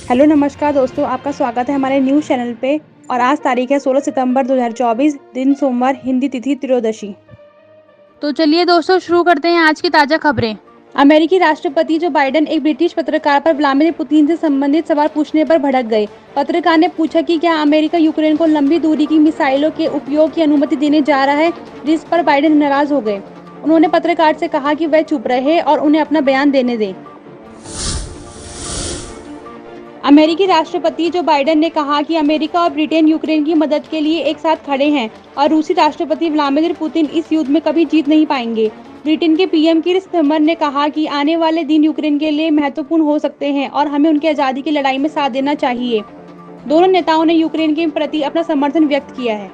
Hello नमस्कार दोस्तों, आपका स्वागत है हमारे न्यूज़ चैनल पे। और आज तारीख है 16 सितंबर 2024, दिन सोमवार, हिंदी तिथि त्रयोदशी। तो चलिए दोस्तों शुरू करते हैं आज की ताज़ा खबरें। अमेरिकी राष्ट्रपति जो बाइडेन एक ब्रिटिश पत्रकार पर व्लादिमीर पुतिन से संबंधित सवाल पूछने पर भड़क गए। पत्रकार ने पूछा कि क्या अमेरिका यूक्रेन को लंबी दूरी की मिसाइलों के उपयोग की अनुमति देने जा रहा है, जिस पर बाइडेन नाराज हो गए। उन्होंने पत्रकार से कहा कि वह चुप रहे और उन्हें अपना बयान देने दें। अमेरिकी राष्ट्रपति जो बाइडेन ने कहा कि अमेरिका और ब्रिटेन यूक्रेन की मदद के लिए एक साथ खड़े हैं और रूसी राष्ट्रपति व्लादिमीर पुतिन इस युद्ध में कभी जीत नहीं पाएंगे। ब्रिटेन के पीएम कीर स्टारमर ने कहा कि आने वाले दिन यूक्रेन के लिए महत्वपूर्ण हो सकते हैं और हमें उनकी आज़ादी की लड़ाई में साथ देना चाहिए। दोनों नेताओं ने यूक्रेन के प्रति अपना समर्थन व्यक्त किया है।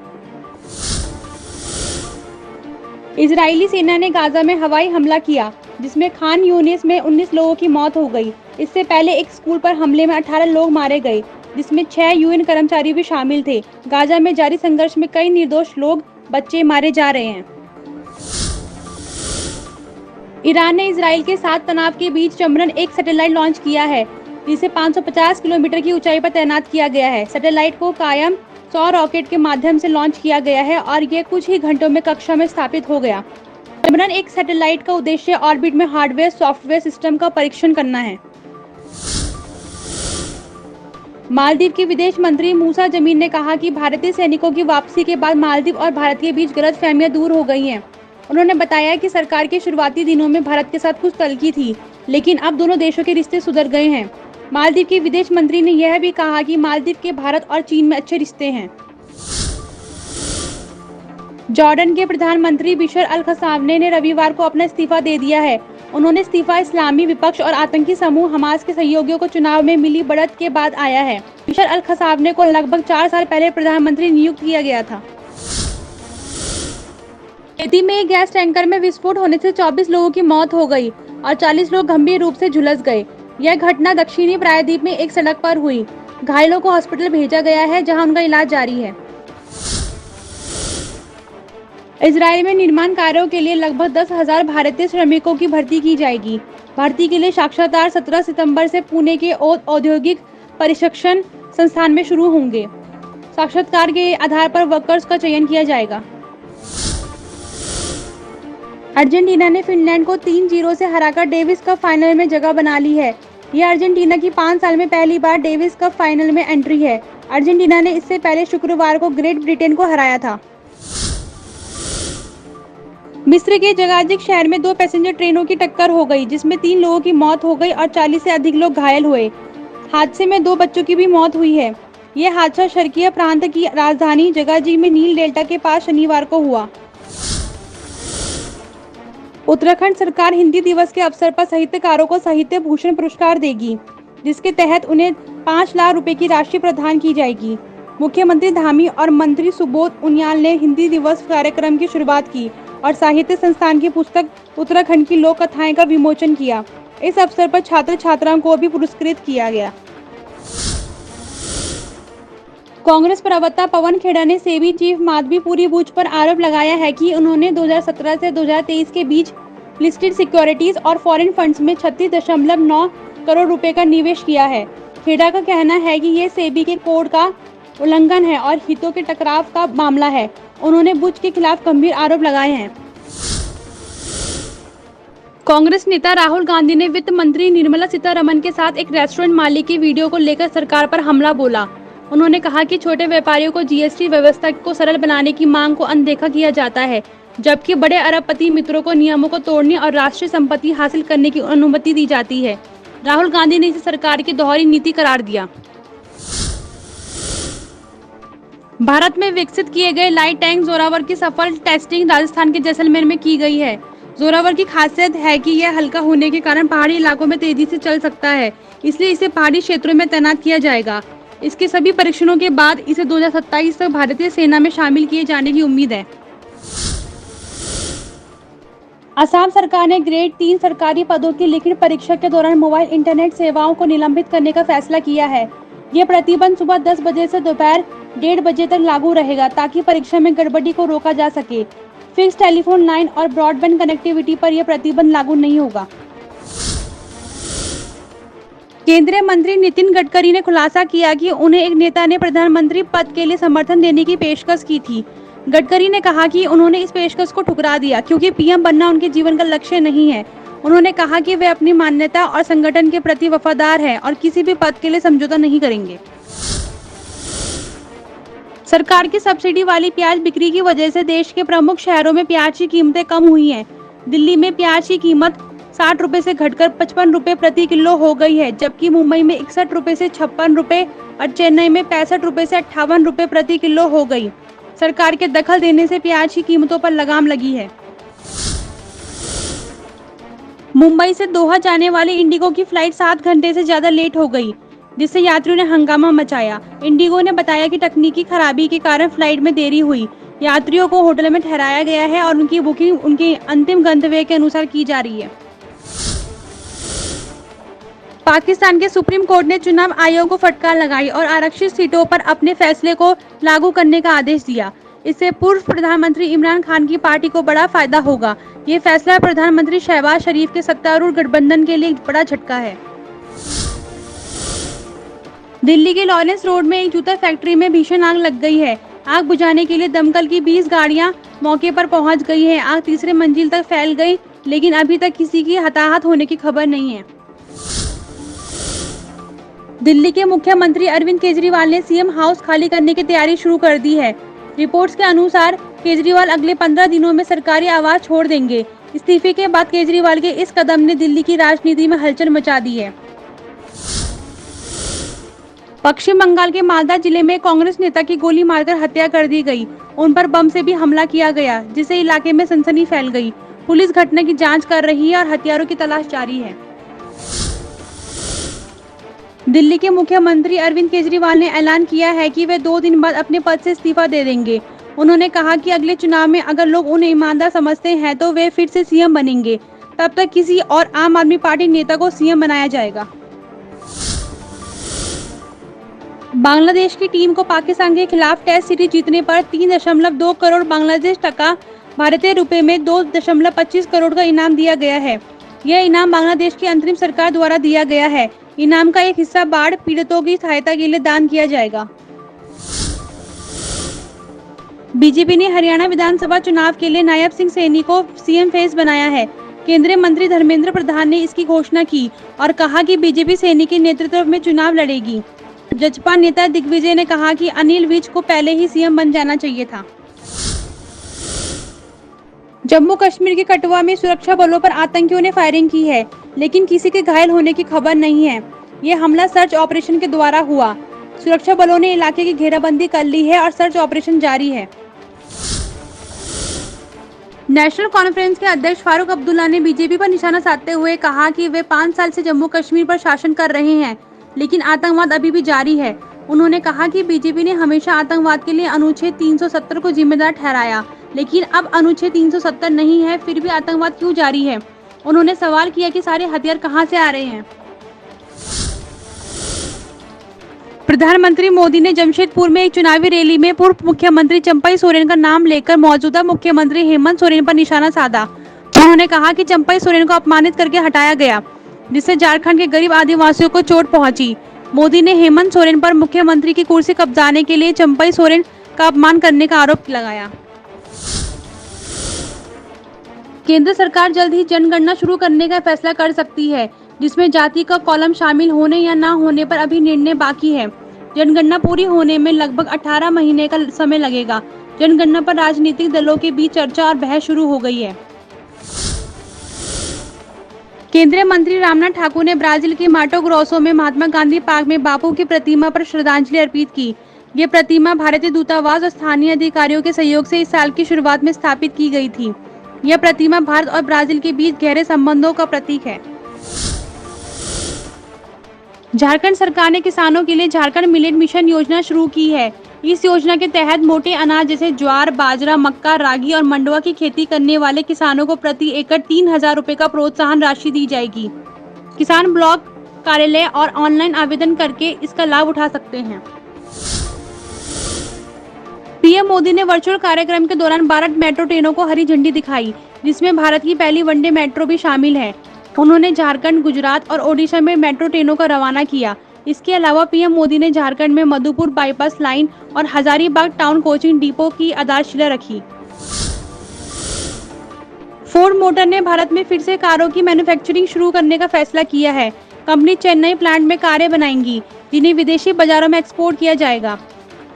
इजरायली सेना ने गाजा में हवाई हमला किया, जिसमें खान यूनिस में 19 लोगों की मौत हो गई। इससे पहले एक स्कूल पर हमले में 18 लोग मारे गए, जिसमें 6 यूएन कर्मचारी भी शामिल थे। गाजा में जारी संघर्ष में कई निर्दोष लोग, बच्चे मारे जा रहे हैं। ईरान ने इजराइल के साथ तनाव के बीच चंद्रयान 1 सैटेलाइट लॉन्च किया है, जिसे 550 किलोमीटर की ऊंचाई पर तैनात किया गया है। सैटेलाइट को कायम सौर रॉकेट के माध्यम से लॉन्च किया गया है और यह कुछ ही घंटों में कक्षा में स्थापित हो गया। चंद्रयान 1 सैटेलाइट का उद्देश्य ऑर्बिट में हार्डवेयर सॉफ्टवेयर सिस्टम का परीक्षण करना है। मालदीव के विदेश मंत्री मूसा जमीन ने कहा कि भारतीय सैनिकों की वापसी के बाद मालदीव और भारत के बीच गलतफहमियां दूर हो गई हैं। उन्होंने बताया कि सरकार के शुरुआती दिनों में भारत के साथ कुछ तल्खी थी, लेकिन अब दोनों देशों के रिश्ते सुधर गए हैं। मालदीव के विदेश मंत्री ने यह भी कहा कि मालदीव के भारत और चीन में अच्छे रिश्ते हैं। जॉर्डन के प्रधानमंत्री बिशर अल खसावने ने रविवार को अपना इस्तीफा दे दिया है। उन्होंने इस्तीफा इस्लामी विपक्ष और आतंकी समूह हमास के सहयोगियों को चुनाव में मिली बढ़त के बाद आया है। बिशर अल खसावने को लगभग 4 साल पहले प्रधानमंत्री नियुक्त किया गया था। हैती में एक गैस टैंकर में विस्फोट होने से 24 लोगों की मौत हो गई और 40 लोग गंभीर रूप से झुलस गए। यह घटना दक्षिणी प्रायद्वीप में एक सड़क पर हुई। घायलों को अस्पताल भेजा गया है, जहां उनका इलाज जारी है। इजरायल में निर्माण कार्यों के लिए लगभग 10,000 भारतीय श्रमिकों की भर्ती की जाएगी। भर्ती के लिए साक्षात्कार 17 सितंबर से पुणे के औद्योगिक प्रशिक्षण संस्थान में शुरू होंगे। साक्षात्कार के आधार पर वर्कर्स का चयन किया जाएगा। अर्जेंटीना ने फिनलैंड को 3-0 से हराकर डेविस कप फाइनल में जगह बना ली है। यह अर्जेंटीना की 5 साल में पहली बार डेविस कप फाइनल में एंट्री है। अर्जेंटीना ने इससे पहले शुक्रवार को ग्रेट ब्रिटेन को हराया था। मिस्र के जगाजिक शहर में 2 पैसेंजर ट्रेनों की टक्कर हो गई, जिसमें 3 लोगों की मौत हो गई और 40 से अधिक लोग घायल हुए। हादसे में 2 बच्चों की भी मौत हुई है। यह हादसा शर्कीय प्रांत की राजधानी जगाजिक में नील डेल्टा के पास शनिवार को हुआ। उत्तराखंड सरकार हिंदी दिवस के अवसर पर साहित्यकारों को साहित्य भूषण पुरस्कार देगी, जिसके तहत उन्हें 5 लाख रुपए की राशि प्रदान की जाएगी। मुख्यमंत्री धामी और मंत्री सुबोध उनियाल ने हिंदी दिवस कार्यक्रम की शुरुआत की और साहित्य संस्थान की पुस्तक उत्तराखंड की लोक कथाएं का विमोचन किया। इस अवसर पर छात्र छात्राओं को भी पुरस्कृत किया गया। कांग्रेस प्रवक्ता पवन खेड़ा ने सेबी चीफ माधवीपुरी बुच पर आरोप लगाया है कि उन्होंने 2017 से 2023 के बीच लिस्टेड सिक्योरिटीज और फॉरेन फंड्स में 36.9 करोड़ रुपए का निवेश किया है। खेड़ा का कहना है कि ये सेबी के कोड का उल्लंघन है और हितों के टकराव का मामला है। उन्होंने बुच के खिलाफ गंभीर आरोप लगाए हैं। कांग्रेस नेता राहुल गांधी ने वित्त मंत्री निर्मला सीतारमण के साथ एक रेस्टोरेंट मालिक की वीडियो को लेकर सरकार पर हमला बोला। उन्होंने कहा कि छोटे व्यापारियों को जीएसटी व्यवस्था को सरल बनाने की मांग को अनदेखा किया जाता है, जबकि बड़े अरबपति मित्रों को नियमों को तोड़ने और राष्ट्रीय संपत्ति हासिल करने की अनुमति दी जाती है। राहुल गांधी ने इसे सरकार की दोहरी नीति करार दिया। भारत में विकसित किए गए लाइट टैंक जोरावर की सफल टेस्टिंग राजस्थान के जैसलमेर में की गई है। जोरावर की खासियत है कि यह हल्का होने के कारण पहाड़ी इलाकों में तेजी से चल सकता है, इसलिए इसे पहाड़ी क्षेत्रों में तैनात किया जाएगा। इसके सभी परीक्षणों के बाद इसे 2027 तक भारतीय सेना में शामिल किए जाने की उम्मीद है। असम सरकार ने ग्रेड 3 सरकारी पदों की लिखित परीक्षा के दौरान मोबाइल इंटरनेट सेवाओं को निलंबित करने का फैसला किया है। यह प्रतिबंध सुबह 10 बजे से दोपहर 1:30 बजे तक लागू रहेगा, ताकि परीक्षा में गड़बड़ी को रोका जा सके। फिक्स टेलीफोन लाइन और ब्रॉडबैंड कनेक्टिविटी पर यह प्रतिबंध लागू नहीं होगा। केंद्रीय मंत्री नितिन गडकरी ने खुलासा किया कि उन्हें एक नेता ने प्रधानमंत्री पद के लिए समर्थन देने की पेशकश की थी। गडकरी ने कहा कि उन्होंने इस पेशकश को ठुकरा दिया क्योंकि पीएम बनना उनके जीवन का लक्ष्य नहीं है। उन्होंने कहा कि वे अपनी मान्यता और संगठन के प्रति वफादार हैं और किसी भी पद के लिए समझौता नहीं करेंगे। सरकार की सब्सिडी वाली प्याज बिक्री की वजह से देश के प्रमुख शहरों में प्याज की कीमतें कम हुई हैं। दिल्ली में प्याज की कीमत 60 रुपए से घटकर 55 रुपए प्रति किलो हो गई है, जबकि मुंबई में 61 रुपए से 56 रुपए और चेन्नई में 65 रुपए से 58 रुपए प्रति किलो हो गई। सरकार के दखल देने से प्याज की कीमतों पर लगाम लगी है। मुंबई से दोहा जाने वाली इंडिगो की फ्लाइट 7 घंटे से ज्यादा लेट हो गई, जिससे यात्रियों ने हंगामा मचाया। इंडिगो ने बताया कि तकनीकी खराबी के कारण फ्लाइट में देरी हुई। यात्रियों को होटल में ठहराया गया है और उनकी बुकिंग उनके अंतिम गंतव्य के अनुसार की जा रही है। पाकिस्तान के सुप्रीम कोर्ट ने चुनाव आयोग को फटकार लगाई और आरक्षित सीटों पर अपने फैसले को लागू करने का आदेश दिया। इससे पूर्व प्रधानमंत्री इमरान खान की पार्टी को बड़ा फायदा होगा। ये फैसला प्रधानमंत्री शहबाज शरीफ के सत्तारूढ़ गठबंधन के लिए एक बड़ा झटका है। दिल्ली के लॉरेंस रोड में एक जूता फैक्ट्री में भीषण आग लग गई है। आग बुझाने के लिए दमकल की 20 गाड़ियां मौके पर पहुंच गई हैं। आग तीसरे मंजिल तक फैल गई, लेकिन अभी तक किसी की हताहत होने की खबर नहीं है। दिल्ली के मुख्यमंत्री अरविंद केजरीवाल ने सीएम हाउस खाली करने की तैयारी शुरू कर दी है। रिपोर्ट्स के अनुसार केजरीवाल अगले 15 दिनों में सरकारी आवास छोड़ देंगे। इस्तीफे के बाद केजरीवाल के इस कदम ने दिल्ली की राजनीति में हलचल मचा दी है। पश्चिम बंगाल के मालदा जिले में कांग्रेस नेता की गोली मारकर हत्या कर दी गई। उन पर बम से भी हमला किया गया, जिससे इलाके में सनसनी फैल गई। पुलिस घटना की जांच कर रही है और हत्यारों की तलाश जारी है। दिल्ली के मुख्यमंत्री अरविंद केजरीवाल ने ऐलान किया है कि वे 2 दिन बाद अपने पद से इस्तीफा दे देंगे। उन्होंने कहा कि अगले चुनाव में अगर लोग उन्हें ईमानदार समझते हैं तो वे फिर से सीएम बनेंगे। तब तक किसी और आम आदमी पार्टी नेता को सीएम बनाया जाएगा। बांग्लादेश की टीम को पाकिस्तान के खिलाफ टेस्ट सीरीज जीतने पर 3.2 करोड़ बांग्लादेश टका भारतीय रुपए में 2.25 करोड़ का इनाम दिया गया है। यह इनाम बांग्लादेश की अंतरिम सरकार द्वारा दिया गया है। इनाम का एक हिस्सा बाढ़ पीड़ितों की सहायता के लिए दान किया जाएगा। बीजेपी ने हरियाणा विधानसभा चुनाव के लिए नायब सिंह सैनी को सीएम फेस बनाया है। केंद्रीय मंत्री धर्मेंद्र प्रधान ने इसकी घोषणा की और कहा कि बीजेपी सैनी के नेतृत्व में चुनाव लड़ेगी। जजपा नेता दिग्विजय ने कहा कि अनिल विज को पहले ही सीएम बन जाना चाहिए था। जम्मू कश्मीर के कठुआ में सुरक्षा बलों पर आतंकियों ने फायरिंग की है, लेकिन किसी के घायल होने की खबर नहीं है। यह हमला सर्च ऑपरेशन के द्वारा हुआ। सुरक्षा बलों ने इलाके की घेराबंदी कर ली है और सर्च ऑपरेशन जारी है। नेशनल कॉन्फ्रेंस के अध्यक्ष फारूक अब्दुल्ला ने बीजेपी पर निशाना साधते हुए कहा कि वे 5 साल से जम्मू कश्मीर पर शासन कर रहे हैं, लेकिन आतंकवाद अभी भी जारी है। उन्होंने कहा कि बीजेपी ने हमेशा आतंकवाद के लिए अनुच्छेद 370 को जिम्मेदार ठहराया, लेकिन अब अनुच्छेद 370 नहीं है, फिर भी आतंकवाद क्यों जारी है। उन्होंने सवाल किया कि सारे हथियार कहां से आ रहे हैं। प्रधानमंत्री मोदी ने जमशेदपुर में एक चुनावी रैली में पूर्व मुख्यमंत्री चंपई सोरेन का नाम लेकर मौजूदा मुख्यमंत्री हेमंत सोरेन पर निशाना साधा। उन्होंने कहा कि चंपई सोरेन को अपमानित करके हटाया गया, जिससे झारखंड के गरीब आदिवासियों को चोट पहुंची। मोदी ने हेमंत सोरेन पर मुख्यमंत्री की कुर्सी कब्जाने के लिए चंपई सोरेन का अपमान करने का आरोप लगाया। केंद्र सरकार जल्द ही जनगणना शुरू करने का फैसला कर सकती है, जिसमें जाति का कॉलम शामिल होने या न होने पर अभी निर्णय बाकी है। जनगणना पूरी होने में लगभग 18 महीने का समय लगेगा। जनगणना पर राजनीतिक दलों के बीच चर्चा और बहस शुरू हो गई है। केंद्रीय मंत्री रामनाथ ठाकुर ने ब्राजील के माटो ग्रोसो में महात्मा गांधी पार्क में बापू की प्रतिमा पर श्रद्धांजलि अर्पित की। ये प्रतिमा भारतीय दूतावास और स्थानीय अधिकारियों के सहयोग से इस साल की शुरुआत में स्थापित की गई थी। यह प्रतिमा भारत और ब्राजील के बीच गहरे संबंधों का प्रतीक है। झारखंड सरकार ने किसानों के लिए झारखंड मिलेट मिशन योजना शुरू की है। इस योजना के तहत मोटे अनाज जैसे ज्वार, बाजरा, मक्का, रागी और मंडुआ की खेती करने वाले किसानों को प्रति एकड़ 3,000 रुपए का प्रोत्साहन राशि दी जाएगी। किसान ब्लॉक कार्यालय और ऑनलाइन आवेदन करके इसका लाभ उठा सकते हैं। पीएम मोदी ने वर्चुअल कार्यक्रम के दौरान 12 मेट्रो ट्रेनों को हरी झंडी दिखाई, जिसमें भारत की पहली वनडे मेट्रो भी शामिल है। उन्होंने झारखंड, गुजरात और ओडिशा में मेट्रो ट्रेनों को रवाना किया। इसके अलावा पीएम मोदी ने झारखंड में मधुपुर बाईपास लाइन और हजारीबाग टाउन कोचिंग डिपो की आधारशिला रखी। फोर्ड मोटर ने भारत में फिर से कारों की मैन्युफैक्चरिंग शुरू करने का फैसला किया है। कंपनी चेन्नई प्लांट में कारें बनाएंगी, जिन्हें विदेशी बाजारों में एक्सपोर्ट किया जाएगा।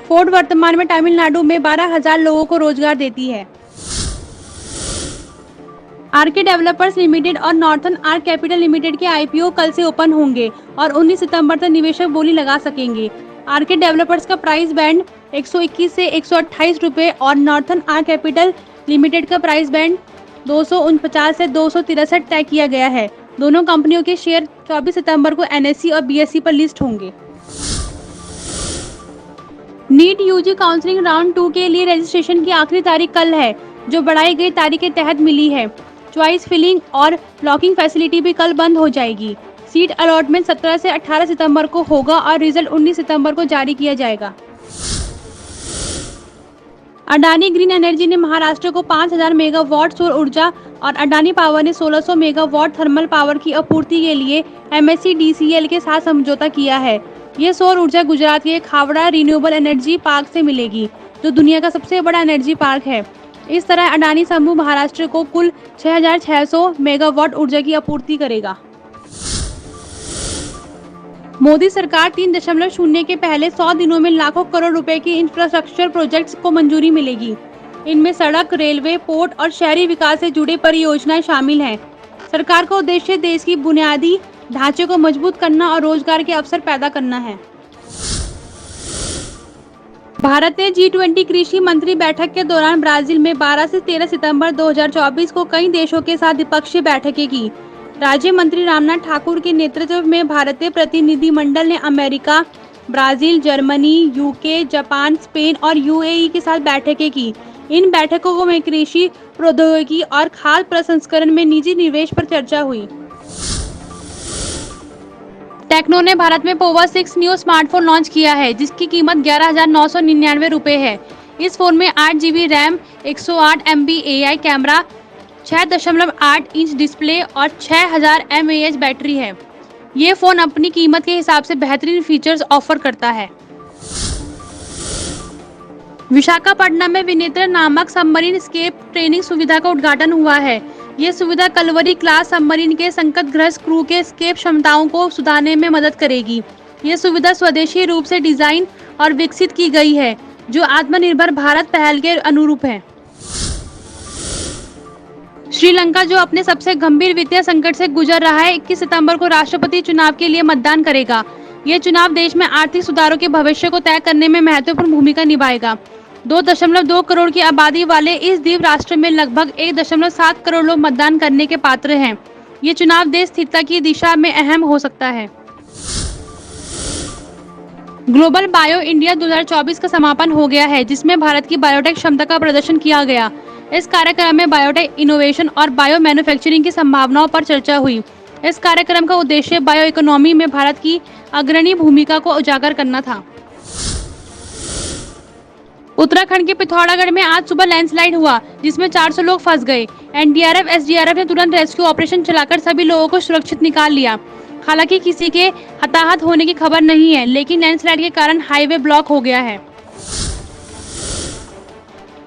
फोर्ड वर्तमान में तमिलनाडु में 12,000 लोगों को रोजगार देती है। आरके डेवलपर्स लिमिटेड और नॉर्थन आर्क कैपिटल लिमिटेड के आईपीओ कल से ओपन होंगे और 19 सितंबर तक निवेशक बोली लगा सकेंगे। आरके डेवलपर्स का प्राइस बैंड 121 से 128 रुपए और नॉर्थन आर्क कैपिटल लिमिटेड का प्राइस बैंड 249 से 263 तय किया गया है। दोनों कंपनियों के शेयर 24 सितंबर को एनएसई और बीएसई पर लिस्ट होंगे। नीट यूजी काउंसलिंग राउंड 2 के लिए रजिस्ट्रेशन की आखिरी तारीख कल है, जो बढ़ाई गई तारीख के तहत मिली है। चॉइस फिलिंग और लॉकिंग फैसिलिटी भी कल बंद हो जाएगी। सीट अलॉटमेंट 17 से 18 सितंबर को होगा और रिजल्ट 19 सितंबर को जारी किया जाएगा। अडानी ग्रीन एनर्जी ने महाराष्ट्र को 5,000 मेगावाट सौर ऊर्जा और अडानी पावर ने 1600 मेगावाट थर्मल पावर की आपूर्ति के लिए MSEDCL के साथ समझौता किया है। यह सौर ऊर्जा गुजरात के खावड़ा रिन्यूएबल एनर्जी पार्क से मिलेगी, जो दुनिया का सबसे बड़ा एनर्जी पार्क है। इस तरह अडानी समूह महाराष्ट्र को कुल 6,600 मेगावाट ऊर्जा की आपूर्ति करेगा। मोदी सरकार 3.0 के पहले 100 दिनों में लाखों करोड़ रुपए की इंफ्रास्ट्रक्चर प्रोजेक्ट्स को मंजूरी मिलेगी। इनमें सड़क, रेलवे, पोर्ट और शहरी विकास से जुड़े परियोजनाएं शामिल हैं। सरकार का उद्देश्य देश की बुनियादी ढांचे को मजबूत करना और रोजगार के अवसर पैदा करना है। भारत ने G20 कृषि मंत्री बैठक के दौरान ब्राजील में 12 से 13 सितंबर 2024 को कई देशों के साथ द्विपक्षीय बैठकें की। राज्य मंत्री रामनाथ ठाकुर के नेतृत्व में भारतीय प्रतिनिधिमंडल ने America, Brazil, Germany, UK, Japan, Spain और UAE के साथ बैठकें की। इन बैठकों में कृषि प्रौद्योगिकी और खाद्य प्रसंस्करण में निजी निवेश पर चर्चा हुई। टेक्नो ने भारत में पोवा 6 न्यू स्मार्टफोन लॉन्च किया है, जिसकी कीमत 11,999 रुपए है। इस फोन में 8 GB RAM, 108 MB AI camera, 6.8 inch display और 6000 mAh बैटरी है। ये फोन अपनी कीमत के हिसाब से बेहतरीन फीचर्स ऑफर करता है। विशाखापट्टनम में विनेत्र नामक सबमरीन स्केप ट्रेनिंग सुविधा का उद्घाटन हुआ है। ये सुविधा कलवरी क्लास सबमरीन के संकटग्रस्त क्रू के स्केप क्षमताओं को सुधारने में मदद करेगी। ये सुविधा स्वदेशी रूप से डिजाइन और विकसित की गई है, जो आत्मनिर्भर भारत पहल के अनुरूप है। श्रीलंका, जो अपने सबसे गंभीर वित्तीय संकट से गुजर रहा है, 21 सितंबर को राष्ट्रपति चुनाव के लिए मतदान करेगा। ये चुनाव देश में आर्थिक सुधारों के भविष्य को तय करने में महत्वपूर्ण भूमिका निभाएगा। 2.2 करोड़ की आबादी वाले इस द्वीप राष्ट्र में लगभग 1.7 करोड़ लोग मतदान करने के पात्र हैं। ये चुनाव देश स्थिरता की दिशा में अहम हो सकता है। ग्लोबल बायो इंडिया 2024 का समापन हो गया है, जिसमें भारत की बायोटेक क्षमता का प्रदर्शन किया गया। इस कार्यक्रम में बायोटेक इनोवेशन और बायो मैन्युफैक्चरिंग की संभावनाओं पर चर्चा हुई। इस कार्यक्रम का उद्देश्य बायो इकोनॉमी में भारत की अग्रणी भूमिका को उजागर करना था। उत्तराखंड के पिथौरागढ़ में आज सुबह लैंडस्लाइड हुआ, जिसमें 400 लोग फंस गए। एनडीआरएफ, एसडीआरएफ ने तुरंत रेस्क्यू ऑपरेशन चलाकर सभी लोगों को सुरक्षित निकाल लिया। हालांकि किसी के हताहत होने की खबर नहीं है, लेकिन लैंडस्लाइड के कारण हाईवे ब्लॉक हो गया है।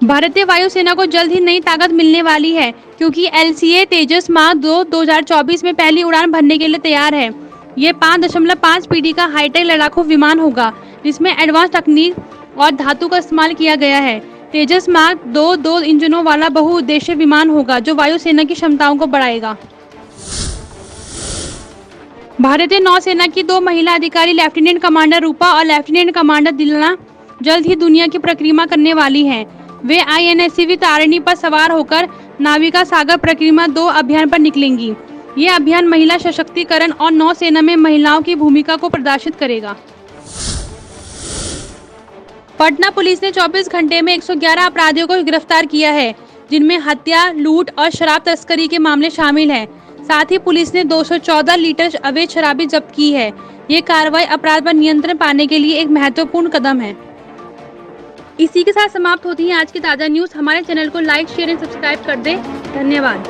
भारतीय वायुसेना को जल्द ही नई ताकत मिलने वाली है, क्योंकि LCA तेजस मार्क 2 2024 में पहली उड़ान भरने के लिए तैयार है। ये 5.5 PD का हाईटेक लड़ाकू विमान होगा, जिसमें एडवांस तकनीक और धातु का इस्तेमाल किया गया है। तेजस मार्क 2 इंजनों वाला बहुउद्देशीय विमान होगा, जो वायुसेना की क्षमताओं को बढ़ाएगा। भारतीय नौसेना की 2 महिला अधिकारी लेफ्टिनेंट कमांडर रूपा और लेफ्टिनेंट कमांडर दिलना जल्द ही दुनिया की परिक्रमा करने वाली हैं। वे INSCV तारिणी पर सवार होकर नाविका सागर परिक्रमा 2 अभियान पर निकलेंगी। ये अभियान महिला सशक्तिकरण और नौसेना में महिलाओं की भूमिका को प्रदर्शित करेगा। पटना पुलिस ने 24 घंटे में 111 अपराधियों को गिरफ्तार किया है, जिनमें हत्या, लूट और शराब तस्करी के मामले शामिल हैं। साथ ही पुलिस ने 214 लीटर अवैध शराब जब्त की है। ये कार्रवाई अपराध पर नियंत्रण पाने के लिए एक महत्वपूर्ण कदम है। इसी के साथ समाप्त होती है आज की ताज़ा न्यूज़। हमारे चैनल को लाइक, शेयर एंड सब्सक्राइब कर दें। धन्यवाद।